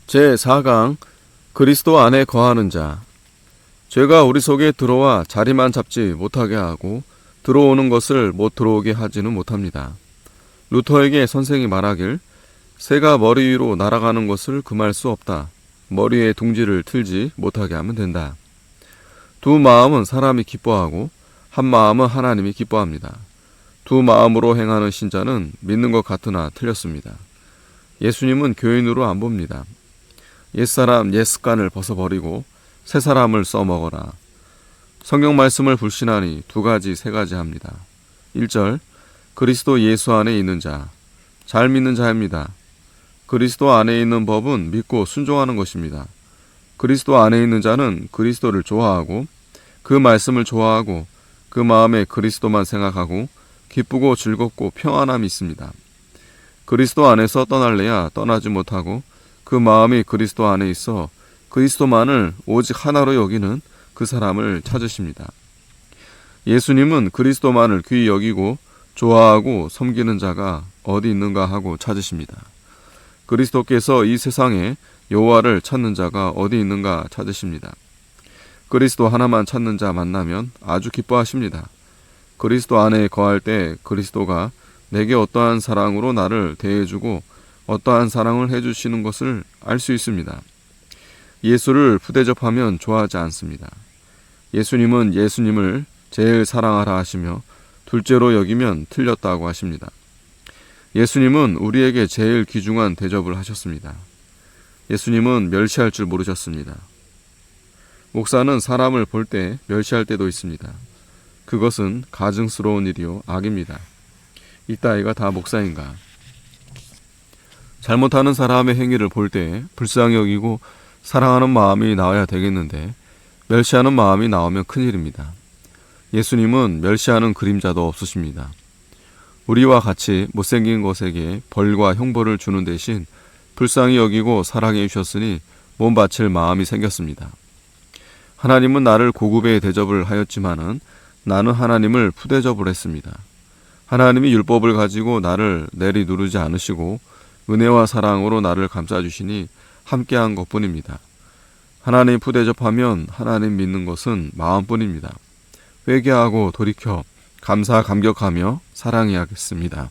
제4강 그리스도 안에 거하는 자. 죄가 우리 속에 들어와 자리만 잡지 못하게 하고 들어오는 것을 못 들어오게 하지는 못합니다. 루터에게 선생이 말하길 새가 머리 위로 날아가는 것을 금할 수 없다. 머리에 둥지를 틀지 못하게 하면 된다. 두 마음은 사람이 기뻐하고 한 마음은 하나님이 기뻐합니다. 두 마음으로 행하는 신자는 믿는 것 같으나 틀렸습니다. 예수님은 교인으로 안 봅니다. 옛사람 옛습관을 벗어버리고 새 사람을 써먹어라. 성경 말씀을 불신하니 두 가지 세 가지 합니다. 1절 그리스도 예수 안에 있는 자, 잘 믿는 자입니다. 그리스도 안에 있는 법은 믿고 순종하는 것입니다. 그리스도 안에 있는 자는 그리스도를 좋아하고 그 말씀을 좋아하고 그 마음에 그리스도만 생각하고 기쁘고 즐겁고 평안함이 있습니다. 그리스도 안에서 떠날래야 떠나지 못하고 그 마음이 그리스도 안에 있어 그리스도만을 오직 하나로 여기는 그 사람을 찾으십니다. 예수님은 그리스도만을 귀히 여기고 좋아하고 섬기는 자가 어디 있는가 하고 찾으십니다. 그리스도께서 이 세상에 여호와를 찾는 자가 어디 있는가 찾으십니다. 그리스도 하나만 찾는 자 만나면 아주 기뻐하십니다. 그리스도 안에 거할 때 그리스도가 내게 어떠한 사랑으로 나를 대해주고 어떠한 사랑을 해주시는 것을 알 수 있습니다. 예수를 푸대접하면 좋아하지 않습니다. 예수님은 예수님을 제일 사랑하라 하시며 둘째로 여기면 틀렸다고 하십니다. 예수님은 우리에게 제일 귀중한 대접을 하셨습니다. 예수님은 멸시할 줄 모르셨습니다. 목사는 사람을 볼 때 멸시할 때도 있습니다. 그것은 가증스러운 일이요 악입니다. 이따위가 다 목사인가. 잘못하는 사람의 행위를 볼 때 불쌍히 여기고 사랑하는 마음이 나와야 되겠는데 멸시하는 마음이 나오면 큰일입니다. 예수님은 멸시하는 그림자도 없으십니다. 우리와 같이 못생긴 것에게 벌과 형벌을 주는 대신 불쌍히 여기고 사랑해 주셨으니 몸 바칠 마음이 생겼습니다. 하나님은 나를 고급의 대접을 하였지만은 나는 하나님을 푸대접을 했습니다. 하나님이 율법을 가지고 나를 내리 누르지 않으시고 은혜와 사랑으로 나를 감싸주시니 함께한 것뿐입니다. 하나님 푸대접하면 하나님 믿는 것은 마음뿐입니다. 회개하고 돌이켜 감사 감격하며 사랑해야겠습니다.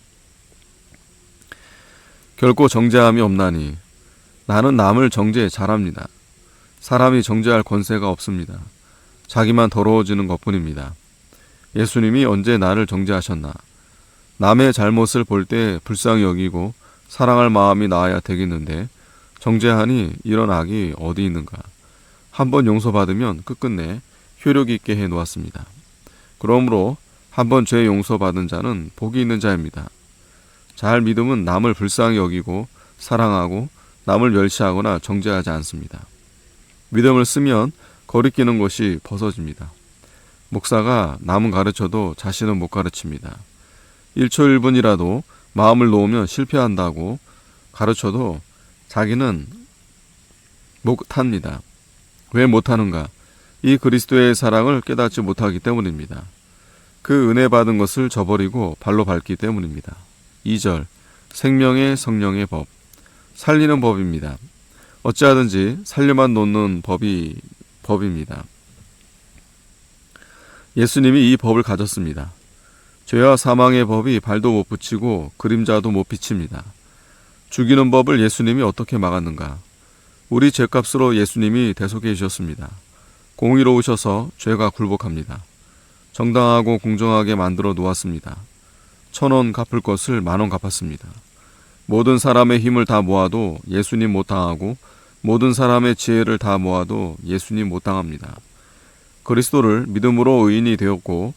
결코 정죄함이 없나니 나는 남을 정죄 잘합니다. 사람이 정죄할 권세가 없습니다. 자기만 더러워지는 것뿐입니다. 예수님이 언제 나를 정죄하셨나? 남의 잘못을 볼 때 불쌍히 여기고 사랑할 마음이 나아야 되겠는데 정죄하니 이런 악이 어디 있는가? 한번 용서받으면 끝끝내 효력 있게 해놓았습니다. 그러므로 한번 죄 용서받은 자는 복이 있는 자입니다. 잘 믿음은 남을 불쌍히 여기고 사랑하고 남을 멸시하거나 정죄하지 않습니다. 믿음을 쓰면 거리끼는 것이 벗어집니다. 목사가 남은 가르쳐도 자신은 못 가르칩니다. 1초 1분이라도 마음을 놓으면 실패한다고 가르쳐도 자기는 못합니다. 왜 못하는가? 이 그리스도의 사랑을 깨닫지 못하기 때문입니다. 그 은혜 받은 것을 저버리고 발로 밟기 때문입니다. 2절 생명의 성령의 법, 살리는 법입니다. 어찌하든지 살려만 놓는 법입니다. 예수님이 이 법을 가졌습니다. 죄와 사망의 법이 발도 못 붙이고 그림자도 못 비칩니다. 죽이는 법을 예수님이 어떻게 막았는가? 우리 죄값으로 예수님이 대속해 주셨습니다. 공의로우셔서 죄가 굴복합니다. 정당하고 공정하게 만들어 놓았습니다. 1,000원 갚을 것을 10,000원 갚았습니다. 모든 사람의 힘을 다 모아도 예수님 못 당하고 모든 사람의 지혜를 다 모아도 예수님 못 당합니다. 그리스도를 믿음으로 의인이 되었고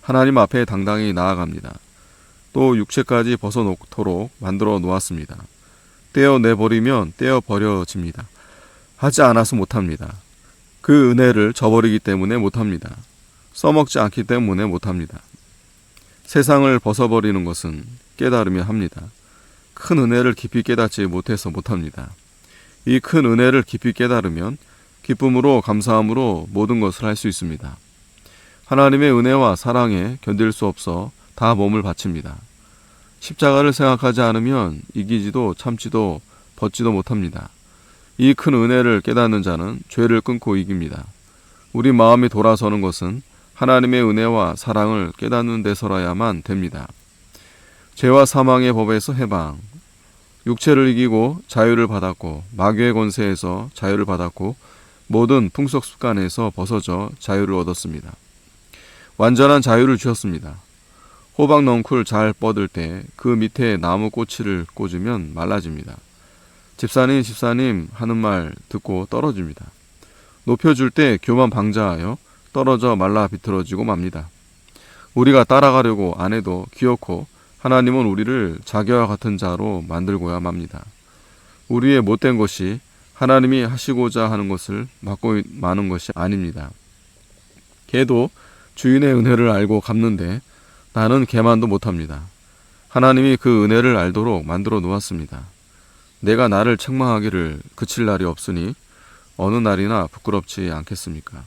하나님 앞에 당당히 나아갑니다. 또 육체까지 벗어놓도록 만들어 놓았습니다. 떼어내버리면 떼어버려집니다. 하지 않아서 못합니다. 그 은혜를 저버리기 때문에 못합니다. 써먹지 않기 때문에 못합니다. 세상을 벗어버리는 것은 깨달으며 합니다. 큰 은혜를 깊이 깨닫지 못해서 못합니다. 이 큰 은혜를 깊이 깨달으면 기쁨으로 감사함으로 모든 것을 할 수 있습니다. 하나님의 은혜와 사랑에 견딜 수 없어 다 몸을 바칩니다. 십자가를 생각하지 않으면 이기지도 참지도 벗지도 못합니다. 이 큰 은혜를 깨닫는 자는 죄를 끊고 이깁니다. 우리 마음이 돌아서는 것은 하나님의 은혜와 사랑을 깨닫는 데서라야만 됩니다. 죄와 사망의 법에서 해방, 육체를 이기고 자유를 받았고 마귀의 권세에서 자유를 받았고 모든 풍속 습관에서 벗어져 자유를 얻었습니다. 완전한 자유를 주셨습니다. 호박 넝쿨 잘 뻗을 때 그 밑에 나무 꼬치를 꽂으면 말라집니다. 집사님 하는 말 듣고 떨어집니다. 높여줄 때 교만 방자하여 떨어져 말라 비틀어지고 맙니다. 우리가 따라가려고 안 해도 기어코 하나님은 우리를 자기와 같은 자로 만들고야 맙니다. 우리의 못된 것이 하나님이 하시고자 하는 것을 막고 마는 것이 아닙니다. 개도 주인의 은혜를 알고 갚는데 나는 개만도 못합니다. 하나님이 그 은혜를 알도록 만들어 놓았습니다. 내가 나를 책망하기를 그칠 날이 없으니 어느 날이나 부끄럽지 않겠습니까?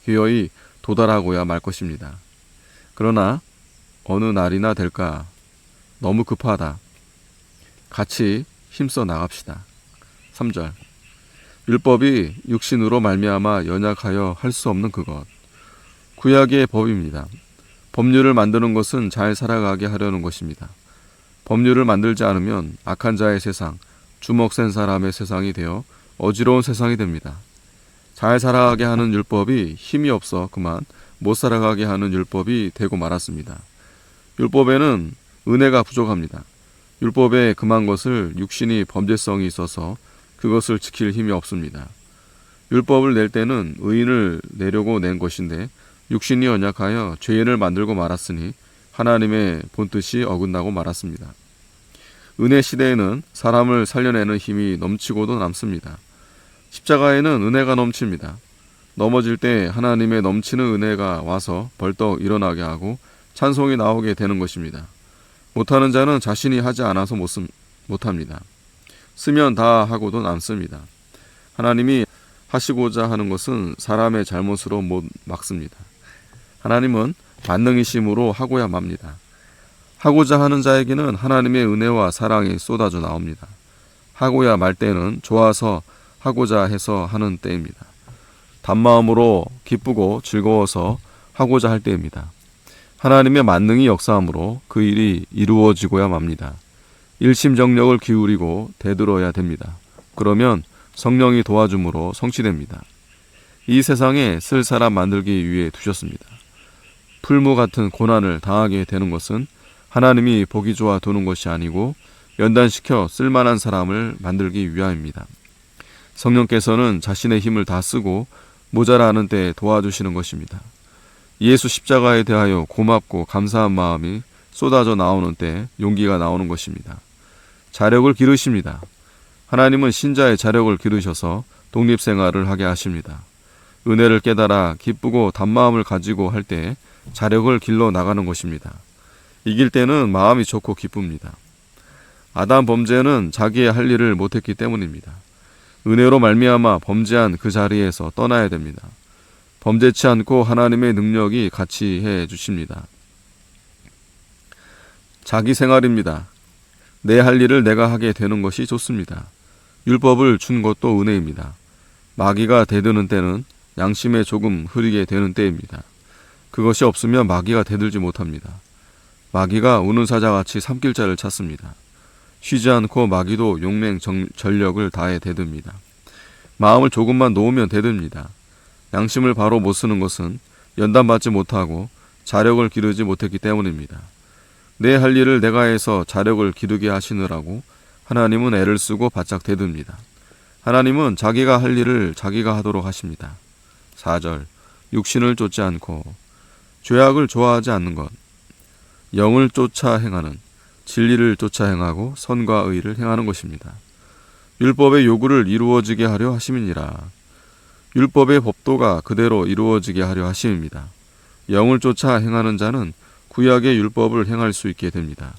기어이 도달하고야 말 것입니다. 그러나 어느 날이나 될까? 너무 급하다. 같이 힘써 나갑시다. 3절. 율법이 육신으로 말미암아 연약하여 할 수 없는 그것. 구약의 법입니다. 법률을 만드는 것은 잘 살아가게 하려는 것입니다. 법률을 만들지 않으면 악한 자의 세상, 주먹 센 사람의 세상이 되어 어지러운 세상이 됩니다. 잘 살아가게 하는 율법이 힘이 없어 그만 못 살아가게 하는 율법이 되고 말았습니다. 율법에는 은혜가 부족합니다. 율법에 금한 것을 육신이 범죄성이 있어서 그것을 지킬 힘이 없습니다. 율법을 낼 때는 의인을 내려고 낸 것인데 육신이 연약하여 죄인을 만들고 말았으니 하나님의 본뜻이 어긋나고 말았습니다. 은혜 시대에는 사람을 살려내는 힘이 넘치고도 남습니다. 십자가에는 은혜가 넘칩니다. 넘어질 때 하나님의 넘치는 은혜가 와서 벌떡 일어나게 하고 찬송이 나오게 되는 것입니다. 못하는 자는 자신이 하지 않아서 못합니다. 쓰면 다 하고도 남습니다. 하나님이 하시고자 하는 것은 사람의 잘못으로 못 막습니다. 하나님은 만능이심으로 하고야 맙니다. 하고자 하는 자에게는 하나님의 은혜와 사랑이 쏟아져 나옵니다. 하고야 말 때는 좋아서 하고자 해서 하는 때입니다. 단마음으로 기쁘고 즐거워서 하고자 할 때입니다. 하나님의 만능이 역사함으로 그 일이 이루어지고야 맙니다. 일심정력을 기울이고 대들어야 됩니다. 그러면 성령이 도와줌으로 성취됩니다. 이 세상에 쓸 사람 만들기 위해 두셨습니다. 풀무 같은 고난을 당하게 되는 것은 하나님이 보기 좋아 두는 것이 아니고 연단시켜 쓸만한 사람을 만들기 위함입니다. 성령께서는 자신의 힘을 다 쓰고 모자라는 때 도와주시는 것입니다. 예수 십자가에 대하여 고맙고 감사한 마음이 쏟아져 나오는 때 용기가 나오는 것입니다. 자력을 기르십니다. 하나님은 신자의 자력을 기르셔서 독립생활을 하게 하십니다. 은혜를 깨달아 기쁘고 단마음을 가지고 할 때 자력을 길러 나가는 것입니다. 이길 때는 마음이 좋고 기쁩니다. 아담 범죄는 자기의 할 일을 못했기 때문입니다. 은혜로 말미암아 범죄한 그 자리에서 떠나야 됩니다. 범죄치 않고 하나님의 능력이 같이 해 주십니다. 자기 생활입니다. 내 할 일을 내가 하게 되는 것이 좋습니다. 율법을 준 것도 은혜입니다. 마귀가 대드는 때는 양심에 조금 흐리게 되는 때입니다. 그것이 없으면 마귀가 대들지 못합니다. 마귀가 우는 사자같이 삼킬자를 찾습니다. 쉬지 않고 마귀도 용맹 전력을 다해 대듭니다. 마음을 조금만 놓으면 대듭니다. 양심을 바로 못 쓰는 것은 연단받지 못하고 자력을 기르지 못했기 때문입니다. 내 할 일을 내가 해서 자력을 기르게 하시느라고 하나님은 애를 쓰고 바짝 대듭니다. 하나님은 자기가 할 일을 자기가 하도록 하십니다. 4절. 육신을 쫓지 않고 죄악을 좋아하지 않는 것, 영을 쫓아 행하는, 진리를 쫓아 행하고 선과 의를 행하는 것입니다. 율법의 요구를 이루어지게 하려 하심이니라. 율법의 법도가 그대로 이루어지게 하려 하심입니다. 영을 쫓아 행하는 자는 구약의 율법을 행할 수 있게 됩니다.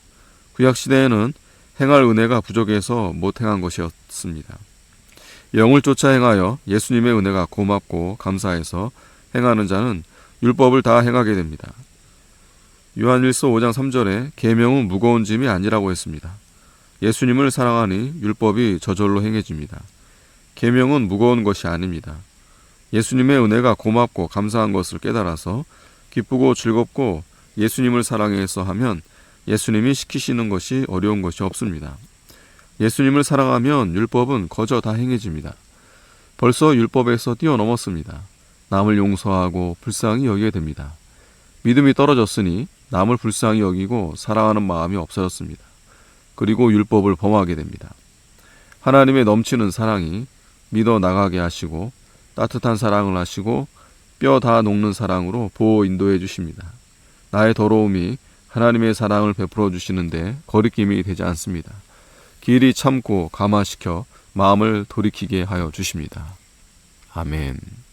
구약 시대에는 행할 은혜가 부족해서 못 행한 것이었습니다. 영을 쫓아 행하여 예수님의 은혜가 고맙고 감사해서 행하는 자는 율법을 다 행하게 됩니다. 요한일서 5장 3절에 계명은 무거운 짐이 아니라고 했습니다. 예수님을 사랑하니 율법이 저절로 행해집니다. 계명은 무거운 것이 아닙니다. 예수님의 은혜가 고맙고 감사한 것을 깨달아서 기쁘고 즐겁고 예수님을 사랑해서 하면 예수님이 시키시는 것이 어려운 것이 없습니다. 예수님을 사랑하면 율법은 거저 다 행해집니다. 벌써 율법에서 뛰어넘었습니다. 남을 용서하고 불쌍히 여기게 됩니다. 믿음이 떨어졌으니 남을 불쌍히 여기고 사랑하는 마음이 없어졌습니다. 그리고 율법을 범하게 됩니다. 하나님의 넘치는 사랑이 믿어 나가게 하시고 따뜻한 사랑을 하시고 뼈 다 녹는 사랑으로 보호 인도해 주십니다. 나의 더러움이 하나님의 사랑을 베풀어 주시는데 거리낌이 되지 않습니다. 길이 참고 감화시켜 마음을 돌이키게 하여 주십니다. 아멘.